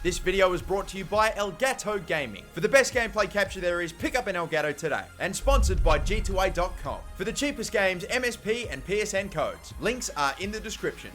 This video is brought to you by Elgato Gaming. For the best gameplay capture there is, pick up an Elgato today. And sponsored by G2A.com. For the cheapest games, MSP and PSN codes. Links are in the description.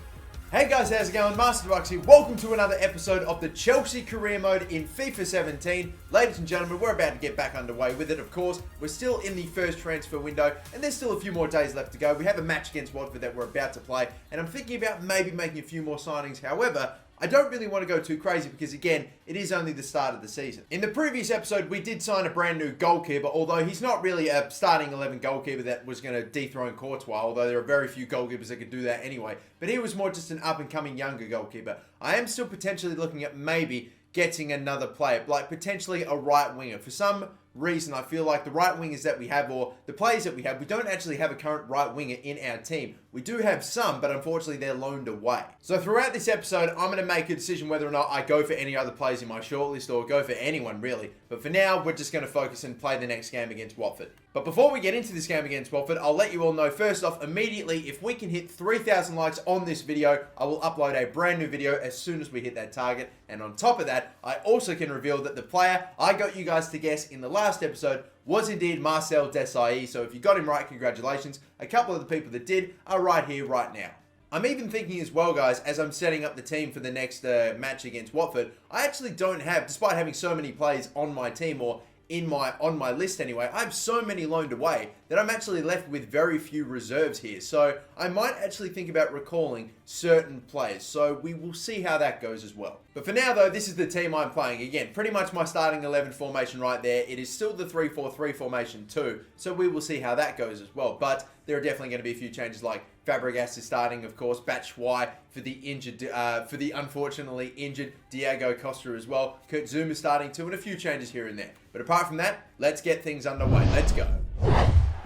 Hey guys, how's it going? MasterBucks here. Welcome to another episode of the Chelsea career mode in FIFA 17. Ladies and gentlemen, we're about to get back underway with it, of course. We're still in the first transfer window, and there's still a few more days left to go. We have a match against Watford that we're about to play, and I'm thinking about maybe making a few more signings. However, I don't really want to go too crazy because, again, it is only the start of the season. In the previous episode, we did sign a brand new goalkeeper, although he's not really a starting 11 goalkeeper that was going to dethrone Courtois, although there are very few goalkeepers that could do that anyway. But he was more just an up-and-coming younger goalkeeper. I am still potentially looking at maybe getting another player, like potentially a right winger. For some reason, I feel like the right wingers that we have, or the players that we have, we don't actually have a current right winger in our team. We do have some, but unfortunately they're loaned away. So throughout this episode, I'm going to make a decision whether or not I go for any other players in my shortlist or go for anyone really. But for now, we're just going to focus and play the next game against Watford. But before we get into this game against Watford, I'll let you all know first off, immediately, if we can hit 3,000 likes on this video, I will upload a brand new video as soon as we hit that target. And on top of that, I also can reveal that the player I got you guys to guess in the last episode was indeed Marcel Desailly. So if you got him right, congratulations. A couple of the people that did are right here, right now. I'm even thinking as well, guys, as I'm setting up the team for the next match against Watford, I actually don't have, despite having so many players on my team, or on my list anyway, I have so many loaned away that I'm actually left with very few reserves here. So I might actually think about recalling certain players. So we will see how that goes as well. But for now though, this is the team I'm playing. Again, pretty much my starting 11 formation right there. It is still the 3-4-3 formation too. So we will see how that goes as well. But there are definitely going to be a few changes, like Fabregas is starting, of course, Batshuayi for the injured, for the unfortunately injured Diego Costa as well. Kurt Zouma starting too, and a few changes here and there. But apart from that, let's get things underway. Let's go.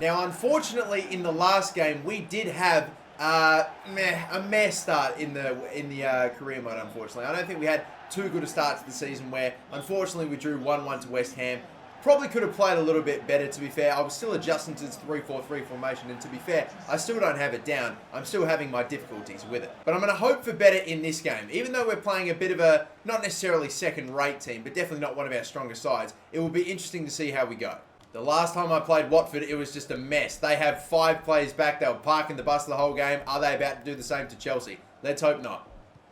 Now, unfortunately, in the last game, we did have a meh start in the career mode. Unfortunately, I don't think we had too good a start to the season. Where unfortunately we drew 1-1 to West Ham. Probably could have played a little bit better, to be fair. I was still adjusting to this 3-4-3 formation, and to be fair, I still don't have it down. I'm still having my difficulties with it. But I'm going to hope for better in this game. Even though we're playing a bit of a, not necessarily second-rate team, but definitely not one of our stronger sides, it will be interesting to see how we go. The last time I played Watford, it was just a mess. They have 5 players back. They were parking the bus the whole game. Are they about to do the same to Chelsea? Let's hope not.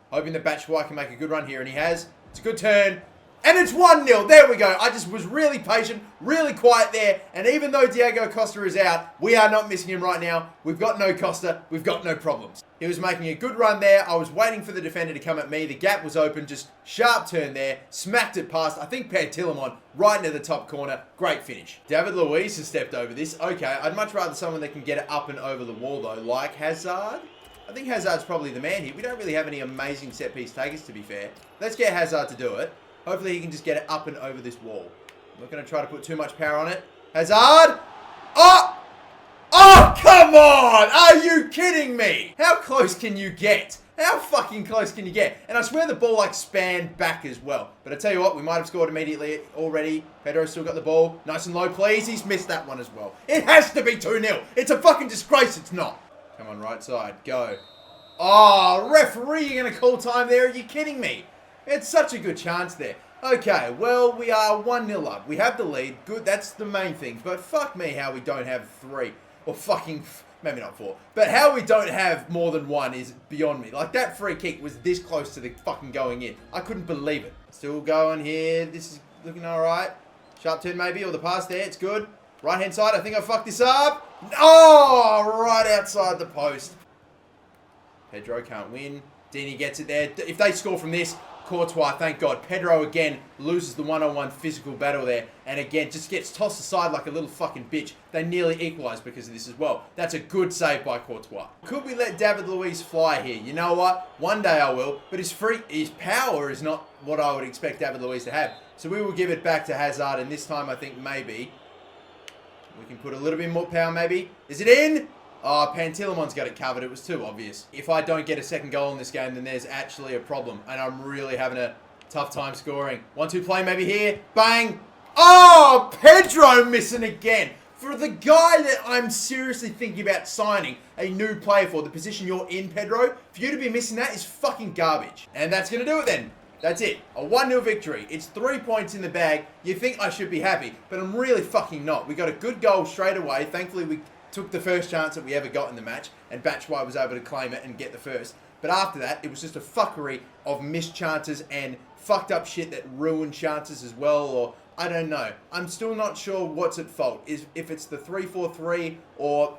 Hoping that Batshuayi can make a good run here, and he has. It's a good turn. And it's 1-0. There we go. I just was really patient, really quiet there. And even though Diego Costa is out, we are not missing him right now. We've got no Costa. We've got no problems. He was making a good run there. I was waiting for the defender to come at me. The gap was open. Just sharp turn there. Smacked it past, I think, Pantilimon right into the top corner. Great finish. David Luiz has stepped over this. Okay, I'd much rather someone that can get it up and over the wall, though, like Hazard. I think Hazard's probably the man here. We don't really have any amazing set-piece takers, to be fair. Let's get Hazard to do it. Hopefully he can just get it up and over this wall. I'm not going to try to put too much power on it. Hazard! Oh! Oh, come on! Are you kidding me? How close can you get? How fucking close can you get? And I swear the ball like spanned back as well. But I tell you what, we might have scored immediately already. Pedro's still got the ball. Nice and low, please. He's missed that one as well. It has to be 2-0. It's a fucking disgrace it's not. Come on, right side. Go. Oh, referee, you're going to call time there? Are you kidding me? It's such a good chance there. Okay, well, we are 1-0 up. We have the lead. Good, that's the main thing. But fuck me how we don't have 3. Or fucking, maybe not 4. But how we don't have more than 1 is beyond me. Like, that free kick was this close to the fucking going in. I couldn't believe it. Still going here. This is looking alright. Sharp turn maybe, or the pass there. It's good. Right-hand side, I think I fucked this up. Oh, right outside the post. Pedro can't win. Dini gets it there. If they score from this, Courtois, thank God. Pedro again loses the one-on-one physical battle there. And again, just gets tossed aside like a little fucking bitch. They nearly equalise because of this as well. That's a good save by Courtois. Could we let David Luiz fly here? You know what? One day I will. But his power is not what I would expect David Luiz to have. So we will give it back to Hazard. And this time I think maybe we can put a little bit more power maybe. Is it in? Oh, Pantilimon's got it covered. It was too obvious. If I don't get a second goal in this game, then there's actually a problem. And I'm really having a tough time scoring. 1-2 play maybe here. Bang. Oh, Pedro missing again. For the guy that I'm seriously thinking about signing a new player for, the position you're in, Pedro, for you to be missing that is fucking garbage. And that's going to do it then. That's it. A 1-0 victory. It's 3 points in the bag. You think I should be happy, but I'm really fucking not. We got a good goal straight away. Thankfully, we took the first chance that we ever got in the match, and Batchwhite was able to claim it and get the first. But after that, it was just a fuckery of missed chances and fucked up shit that ruined chances as well, or I don't know. I'm still not sure what's at fault. If it's the 3-4-3 or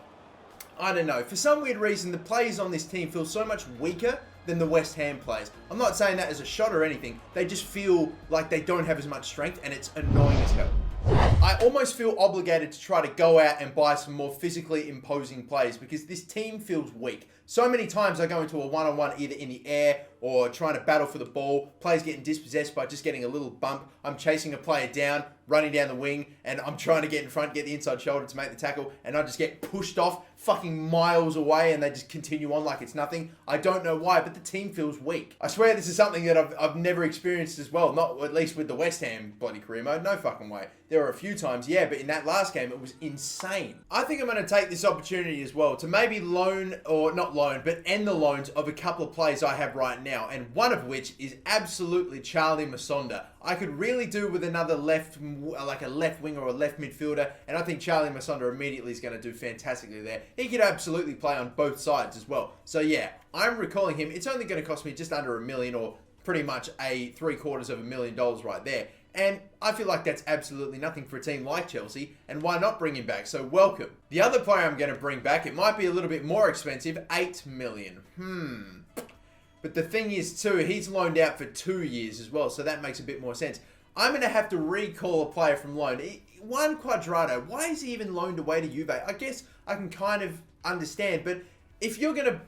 I don't know. For some weird reason, the players on this team feel so much weaker than the West Ham players. I'm not saying that as a shot or anything. They just feel like they don't have as much strength, and it's annoying as hell. I almost feel obligated to try to go out and buy some more physically imposing players because this team feels weak. So many times I go into a one-on-one either in the air or trying to battle for the ball. Players getting dispossessed by just getting a little bump. I'm chasing a player down, running down the wing, and I'm trying to get in front, get the inside shoulder to make the tackle, and I just get pushed off fucking miles away and they just continue on like it's nothing. I don't know why, but the team feels weak. I swear this is something that I've never experienced as well. Not at least with the West Ham bloody career mode. No fucking way. There were a few times, yeah, but in that last game, it was insane. I think I'm going to take this opportunity as well to maybe loan, or not loan, but end the loans of a couple of players I have right now, and one of which is absolutely Charlie Masonda. I could really do with another left, like a left winger or a left midfielder, and I think Charlie Masonda immediately is going to do fantastically there. He could absolutely play on both sides as well. So yeah, I'm recalling him. It's only going to cost me just under $1 million, or pretty much a $750,000 right there. And I feel like that's absolutely nothing for a team like Chelsea, and why not bring him back? So welcome. The other player I'm going to bring back, it might be a little bit more expensive, $8 million. But the thing is too, he's loaned out for 2 years as well, so that makes a bit more sense. I'm going to have to recall a player from loan. Juan Cuadrado, why is he even loaned away to Juve? I guess I can kind of understand, but if you're going to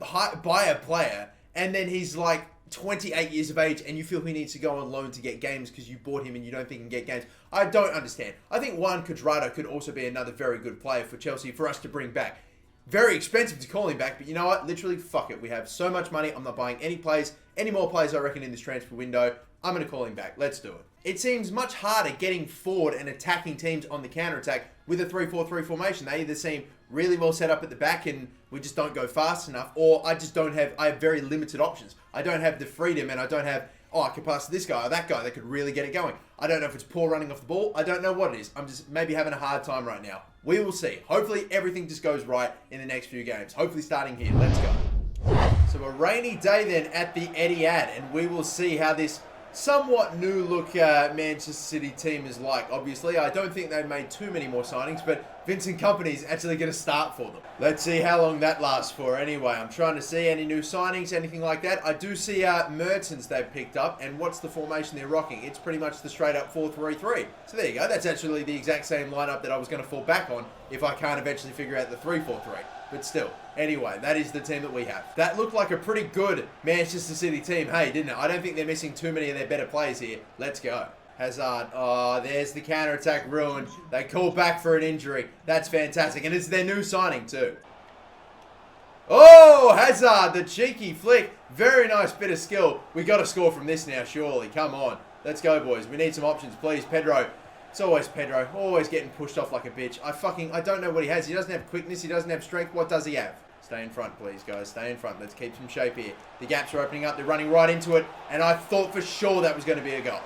buy a player and then he's like 28 years of age and you feel he needs to go on loan to get games because you bought him and you don't think he can get games, I don't understand. I think Juan Cuadrado could also be another very good player for Chelsea for us to bring back. Very expensive to call him back, but you know what? Literally, fuck it. We have so much money. I'm not buying any more players, I reckon, in this transfer window. I'm going to call him back. Let's do it. It seems much harder getting forward and attacking teams on the counter-attack with a 3-4-3 formation. They either seem really well set up at the back and we just don't go fast enough, or I have very limited options. I don't have the freedom, and I don't have, I can pass to this guy or that guy that could really get it going. I don't know if it's poor running off the ball. I don't know what it is. I'm just maybe having a hard time right now. We will see. Hopefully everything just goes right in the next few games. Hopefully starting here. Let's go. So a rainy day then at the Etihad, and we will see how this somewhat new look Manchester City team is like. Obviously, I don't think they've made too many more signings, but Vincent Kompany is actually going to start for them. Let's see how long that lasts for. Anyway, I'm trying to see any new signings, anything like that. I do see Mertens they've picked up, and what's the formation they're rocking? It's pretty much the straight up 4-3-3. So there you go. That's actually the exact same lineup that I was going to fall back on if I can't eventually figure out the 3-4-3. But still, anyway, that is the team that we have. That looked like a pretty good Manchester City team, hey, didn't it? I don't think they're missing too many of their better players here. Let's go. Hazard, there's the counter-attack ruined. They call back for an injury. That's fantastic, and it's their new signing too. Oh, Hazard, the cheeky flick. Very nice bit of skill. We got to score from this now, surely. Come on. Let's go, boys. We need some options, please. Pedro. It's always Pedro, always getting pushed off like a bitch. I don't know what he has. He doesn't have quickness, he doesn't have strength. What does he have? Stay in front, please, guys. Stay in front. Let's keep some shape here. The gaps are opening up. They're running right into it. And I thought for sure that was going to be a goal.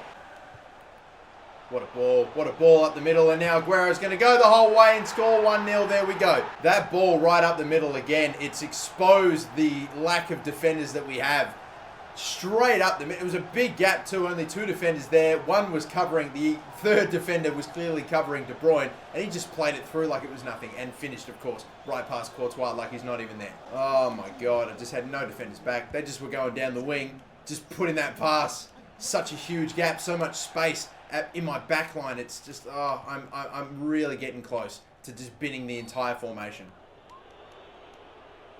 What a ball. What a ball up the middle. And now Aguero's going to go the whole way and score 1-0. There we go. That ball right up the middle again. It's exposed the lack of defenders that we have. Straight up the middle. It was a big gap too. Only two defenders there. One was covering. The third defender was clearly covering De Bruyne. And he just played it through like it was nothing. And finished, of course, right past Courtois like he's not even there. Oh my God. I just had no defenders back. They just were going down the wing. Just putting that pass. Such a huge gap. So much space in my back line. It's just, I'm really getting close to just binning the entire formation.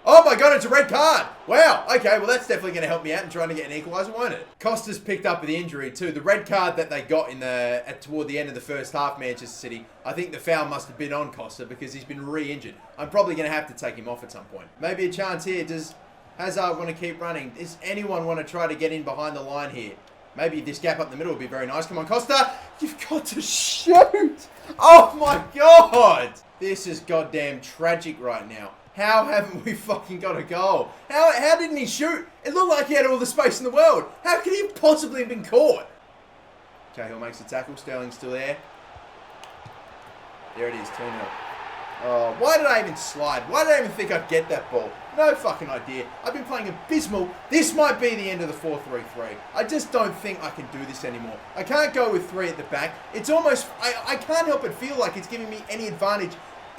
Oh my God, it's a red card. Wow. Okay, well that's definitely going to help me out in trying to get an equaliser, won't it? Costa's picked up with the injury too. The red card that they got toward the end of the first half, Manchester City, I think the foul must have been on Costa because he's been re-injured. I'm probably going to have to take him off at some point. Maybe a chance here. Does Hazard want to keep running? Does anyone want to try to get in behind the line here? Maybe this gap up the middle would be very nice. Come on, Costa. You've got to shoot. Oh my God. This is goddamn tragic right now. How haven't we fucking got a goal? How didn't he shoot? It looked like he had all the space in the world. How could he possibly have been caught? Cahill makes the tackle. Sterling's still there. There it is, 2-0. Oh, why did I even slide? Why did I even think I'd get that ball? No fucking idea. I've been playing abysmal. This might be the end of the 4-3-3. I just don't think I can do this anymore. I can't go with 3 at the back. It's almost... I can't help but feel like it's giving me any advantage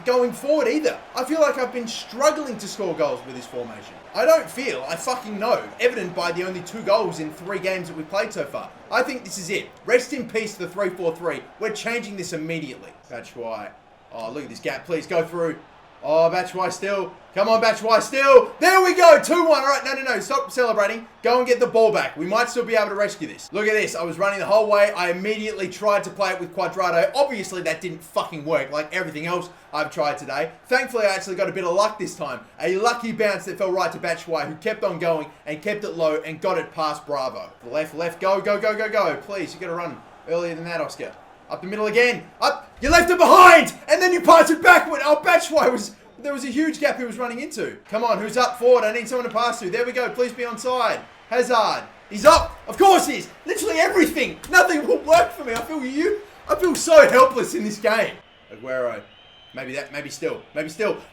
going forward either. I feel like I've been struggling to score goals with this formation. I fucking know, evident by the only 2 goals in 3 games that we've played so far. I think this is it. Rest in peace to the 3-4-3. We're changing this immediately. That's why. Oh, look at this gap. Please go through. Oh, Batshuayi still. Come on, Batshuayi still. There we go. 2-1. All right, no. Stop celebrating. Go and get the ball back. We might still be able to rescue this. Look at this. I was running the whole way. I immediately tried to play it with Cuadrado. Obviously, that didn't fucking work like everything else I've tried today. Thankfully, I actually got a bit of luck this time. A lucky bounce that fell right to Batshuayi, who kept on going and kept it low and got it past Bravo. Left. Go. Please, you got to run earlier than that, Oscar. Up the middle again. Up. You left it behind. And then you passed it backward. Oh, Batshuayi was... There was a huge gap he was running into. Come on, who's up forward? I need someone to pass to. There we go. Please be onside. Hazard. He's up. Of course he is. Literally everything. Nothing will work for me. I feel so helpless in this game. Aguero. Maybe still.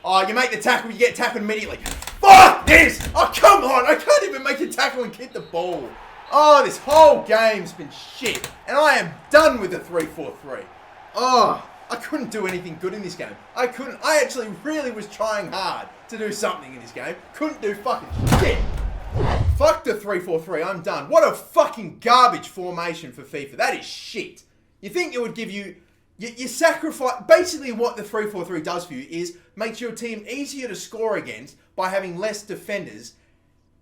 Oh, you make the tackle. You get tackled immediately. Fuck this. Oh, come on. I can't even make a tackle and kick the ball. Oh, this whole game's been shit. And I am done with the 3-4-3. Oh, I couldn't do anything good in this game. I actually really was trying hard to do something in this game. Couldn't do fucking shit. Fuck the 3-4-3. I'm done. What a fucking garbage formation for FIFA. That is shit. You think it would give you... You sacrifice... Basically what the 3-4-3 does for you is makes your team easier to score against by having less defenders,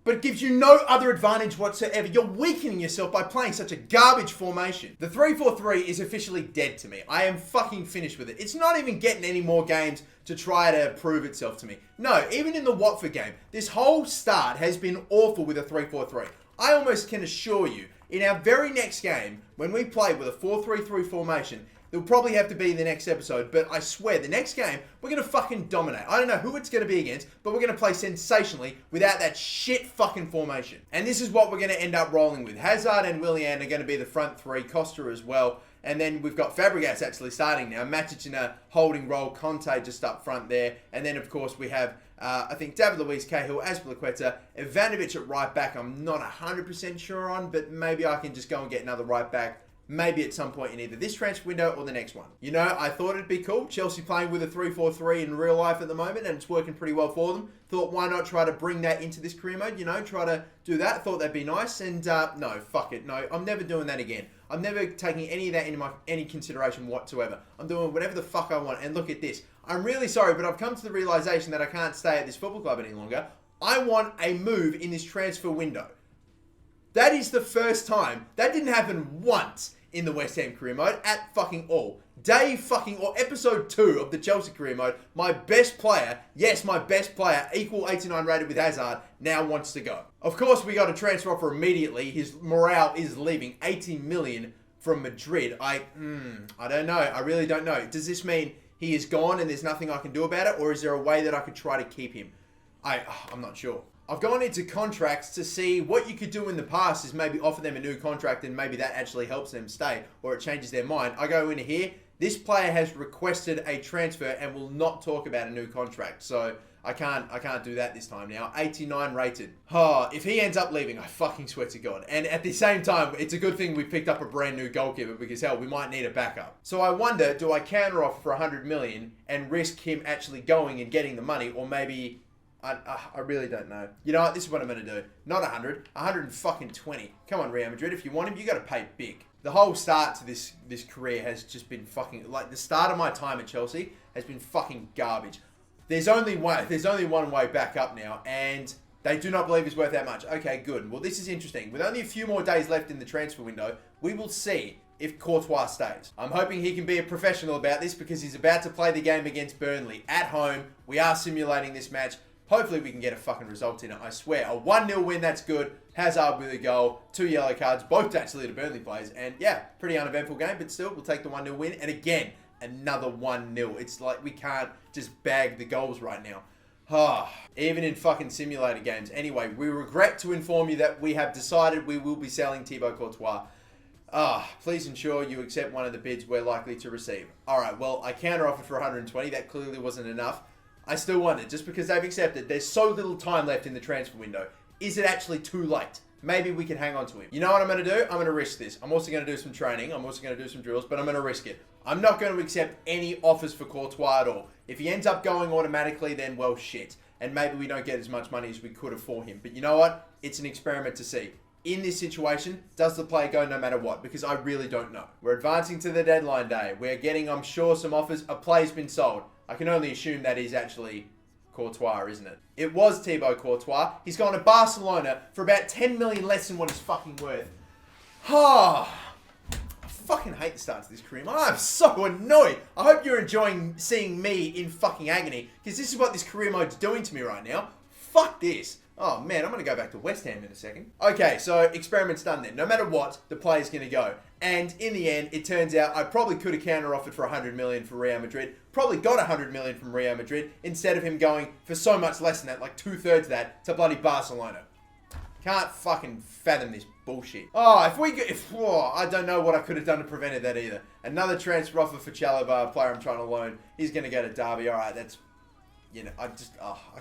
but gives you no other advantage whatsoever. You're weakening yourself by playing such a garbage formation. The 3-4-3 is officially dead to me. I am fucking finished with it. It's not even getting any more games to try to prove itself to me. No, even in the Watford game, this whole start has been awful with a 3-4-3. I almost can assure you, in our very next game, when we play with a 4-3-3 formation, it'll probably have to be the next episode, but I swear, the next game, we're going to fucking dominate. I don't know who it's going to be against, but we're going to play sensationally without that shit fucking formation. And this is what we're going to end up rolling with. Hazard and Willian are going to be the front 3, Costa as well. And then we've got Fabregas actually starting now. Matic in a holding role, Conte just up front there. And then, of course, we have, I think, David Luiz, Cahill, Azpilicueta, Ivanovic at right back. I'm not 100% sure on, but maybe I can just go and get another right back. Maybe at some point in either this transfer window or the next one. You know, I thought it'd be cool. Chelsea playing with a 3-4-3 in real life at the moment, and it's working pretty well for them. Thought, why not try to bring that into this career mode? You know, try to do that. Thought that'd be nice. And no, fuck it. No, I'm never doing that again. I'm never taking any of that into any consideration whatsoever. I'm doing whatever the fuck I want. And look at this. I'm really sorry, but I've come to the realization that I can't stay at this football club any longer. I want a move in this transfer window. That is the first time. That didn't happen once in the West Ham career mode at fucking all. Day fucking or episode 2 of the Chelsea career mode, my best player, yes, my best player, equal 89 rated with Hazard, now wants to go. Of course, we got a transfer offer immediately. His morale is leaving. 18 million from Madrid. I don't know. I really don't know. Does this mean he is gone and there's nothing I can do about it? Or is there a way that I could try to keep him? I'm not sure. I've gone into contracts to see what you could do in the past is maybe offer them a new contract and maybe that actually helps them stay or it changes their mind. I go into here. This player has requested a transfer and will not talk about a new contract. So I can't do that this time now. 89 rated. Oh, if he ends up leaving, I fucking swear to God. And at the same time, it's a good thing we picked up a brand new goalkeeper because hell, we might need a backup. So I wonder, do I counter offer for 100 million and risk him actually going and getting the money, or maybe I really don't know. You know what? This is what I'm going to do. Not 100. 120. Come on, Real Madrid. If you want him, you got to pay big. The whole start to this career has just been fucking... Like, the start of my time at Chelsea has been fucking garbage. There's only one way back up now, and they do not believe it's worth that much. Okay, good. Well, this is interesting. With only a few more days left in the transfer window, we will see if Courtois stays. I'm hoping he can be a professional about this because he's about to play the game against Burnley at home. We are simulating this match. Hopefully we can get a fucking result in it, I swear. A 1-0 win, that's good. Hazard with a goal. 2 yellow cards, both actually to Burnley players. And yeah, pretty uneventful game, but still, we'll take the 1-0 win. And again, another 1-0. It's like we can't just bag the goals right now. Even in fucking simulator games. Anyway, we regret to inform you that we have decided we will be selling Thibaut Courtois. Please ensure you accept one of the bids we're likely to receive. Alright, well, I counter-offered for 120. That clearly wasn't enough. I still wonder, just because they've accepted, there's so little time left in the transfer window. Is it actually too late? Maybe we can hang on to him. You know what I'm going to do? I'm going to risk this. I'm also going to do some training. I'm also going to do some drills, but I'm going to risk it. I'm not going to accept any offers for Courtois at all. If he ends up going automatically, then, well, shit. And maybe we don't get as much money as we could have for him. But you know what? It's an experiment to see. In this situation, does the player go no matter what? Because I really don't know. We're advancing to the deadline day. We're getting, I'm sure, some offers. A player's been sold. I can only assume that is actually Courtois, isn't it? It was Thibaut Courtois. He's gone to Barcelona for about 10 million less than what he's fucking worth. I fucking hate the start to this career. I'm so annoyed. I hope you're enjoying seeing me in fucking agony, because this is what this career mode's doing to me right now. Fuck this. Oh man, I'm going to go back to West Ham in a second. Okay, so experiment's done then. No matter what, the player's going to go. And in the end, it turns out I probably could have counter-offered for 100 million for Real Madrid. Probably got 100 million from Real Madrid instead of him going for so much less than that, like 2/3 of that, to bloody Barcelona. Can't fucking fathom this bullshit. I don't know what I could have done to prevent that either. Another transfer offer for Chalobah, a player I'm trying to loan. He's going to go to Derby. All right, that's, I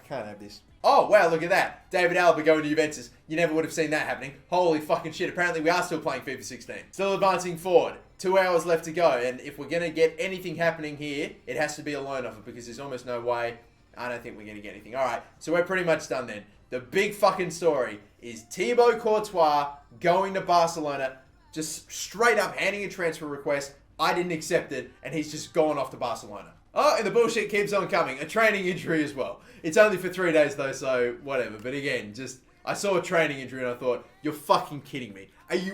can't have this. Oh, wow, look at that. David Alaba going to Juventus. You never would have seen that happening. Holy fucking shit. Apparently, we are still playing FIFA 16. Still advancing forward. 2 hours left to go. And if we're going to get anything happening here, it has to be a loan offer, because there's almost no way. I don't think we're going to get anything. All right, so we're pretty much done then. The big fucking story is Thibaut Courtois going to Barcelona, just straight up handing a transfer request. I didn't accept it, and he's just gone off to Barcelona. Oh, and the bullshit keeps on coming. A training injury as well. It's only for 3 days though, so whatever. But again, I saw a training injury and I thought, you're fucking kidding me.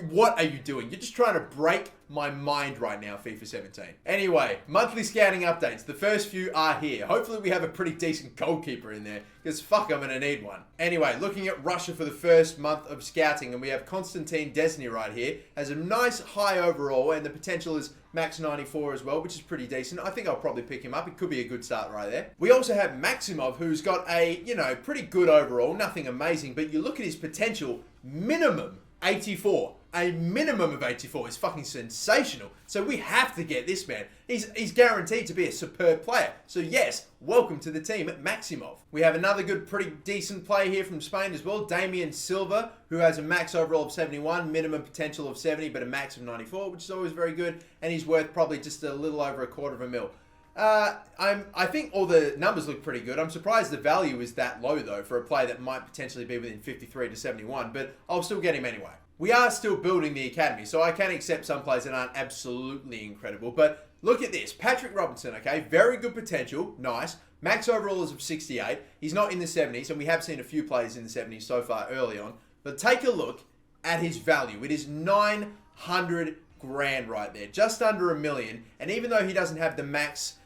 What are you doing? You're just trying to break my mind right now, FIFA 17. Anyway, monthly scouting updates. The first few are here. Hopefully we have a pretty decent goalkeeper in there, because fuck, I'm going to need one. Anyway, looking at Russia for the first month of scouting, and we have Konstantin Desny right here. Has a nice high overall, and the potential is max 94 as well, which is pretty decent. I think I'll probably pick him up. It could be a good start right there. We also have Maximov, who's got a, pretty good overall. Nothing amazing, but you look at his potential, minimum 84. A minimum of 84 is fucking sensational. So we have to get this man. He's guaranteed to be a superb player. So yes, welcome to the team at Maximov. We have another good, pretty decent player here from Spain as well. Damian Silva, who has a max overall of 71, minimum potential of 70, but a max of 94, which is always very good. And he's worth probably just a little over $250,000. I think all the numbers look pretty good. I'm surprised the value is that low though for a player that might potentially be within 53 to 71, but I'll still get him anyway. We are still building the academy, so I can accept some players that aren't absolutely incredible, but look at this. Patrick Robinson, okay, very good potential, nice. Max overall is of 68. He's not in the 70s, and we have seen a few players in the 70s so far early on, but take a look at his value. It is 900 grand right there, just under $1 million, and even though he doesn't have the max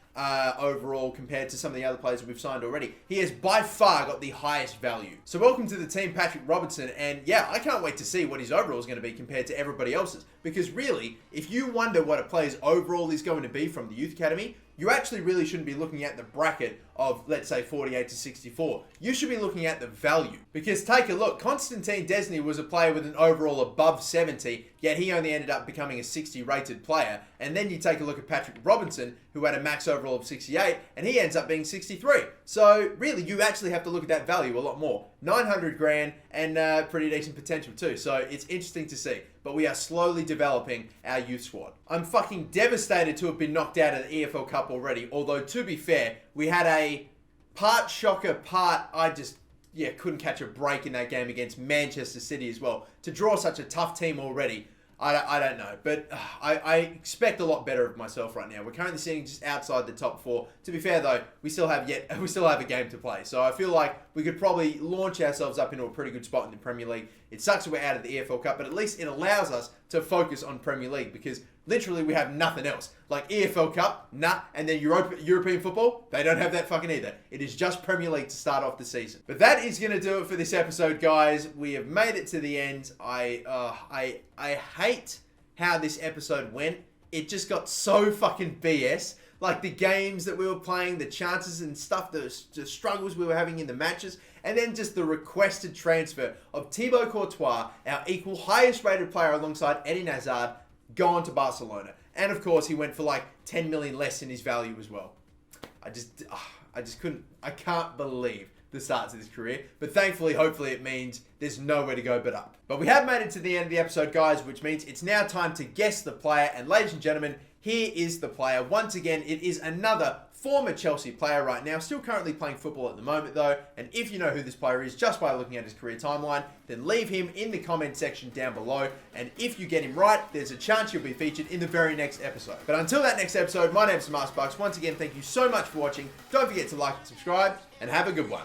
overall compared to some of the other players we've signed already, he has by far got the highest value. So welcome to the team, Patrick Robinson, and yeah, I can't wait to see what his overall is going to be compared to everybody else's, because really, if you wonder what a player's overall is going to be from the youth academy, you actually really shouldn't be looking at the bracket of, let's say, 48 to 64. You should be looking at the value. Because take a look, Konstantin Desny was a player with an overall above 70, yet he only ended up becoming a 60 rated player. And then you take a look at Patrick Robinson, who had a max overall of 68, and he ends up being 63. So really, you actually have to look at that value a lot more. 900 grand and pretty decent potential too. So it's interesting to see. But we are slowly developing our youth squad. I'm fucking devastated to have been knocked out of the EFL Cup already. Although, to be fair, we had a part shocker, I just, couldn't catch a break in that game against Manchester City as well. To draw such a tough team already, I don't know. But I expect a lot better of myself right now. We're currently sitting just outside the top 4. To be fair though, we still have a game to play. So I feel like we could probably launch ourselves up into a pretty good spot in the Premier League. It sucks that we're out of the EFL Cup, but at least it allows us to focus on Premier League, because literally we have nothing else. Like EFL Cup, nah, and then European football, they don't have that fucking either. It is just Premier League to start off the season. But that is going to do it for this episode, guys. We have made it to the end. I hate how this episode went. It just got so fucking BS. like the games that we were playing, the chances and stuff, the struggles we were having in the matches, and then just the requested transfer of Thibaut Courtois, our equal highest rated player alongside Eden Hazard, gone to Barcelona. And of course, he went for like 10 million less in his value as well. I can't believe the starts of this career. But thankfully, hopefully it means there's nowhere to go but up. But we have made it to the end of the episode, guys, which means it's now time to guess the player. And ladies and gentlemen, here is the player. Once again, it is another former Chelsea player right now, still currently playing football at the moment though. And if you know who this player is just by looking at his career timeline, then leave him in the comment section down below. And if you get him right, there's a chance you'll be featured in the very next episode. But until that next episode, my name's MasterBucks. Once again, thank you so much for watching. Don't forget to like and subscribe, and have a good one.